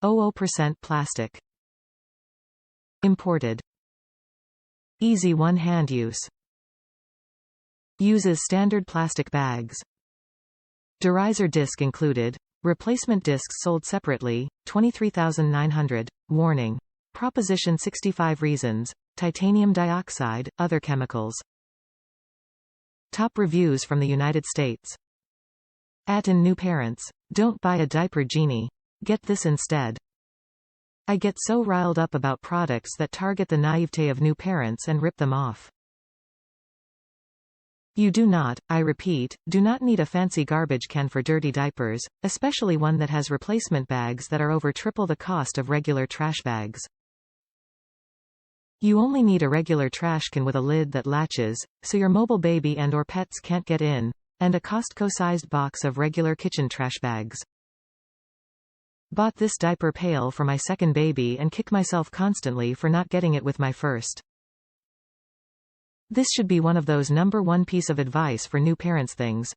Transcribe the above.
00% plastic. Imported. Easy one-hand use. Uses standard plastic bags. Dorizer disc included. Replacement discs sold separately, 23,900. Warning. Proposition 65 reasons. Titanium dioxide, other chemicals. Top reviews from the United States. Attn New Parents. Don't buy a diaper genie. Get this instead. I get so riled up about products that target the naïveté of new parents and rip them off. You do not, I repeat, do not need a fancy garbage can for dirty diapers, especially one that has replacement bags that are over triple the cost of regular trash bags. You only need a regular trash can with a lid that latches, so your mobile baby and/or pets can't get in, and a Costco-sized box of regular kitchen trash bags. Bought this diaper pail for my second baby and kick myself constantly for not getting it with my first. This should be one of those number one piece of advice for new parents things.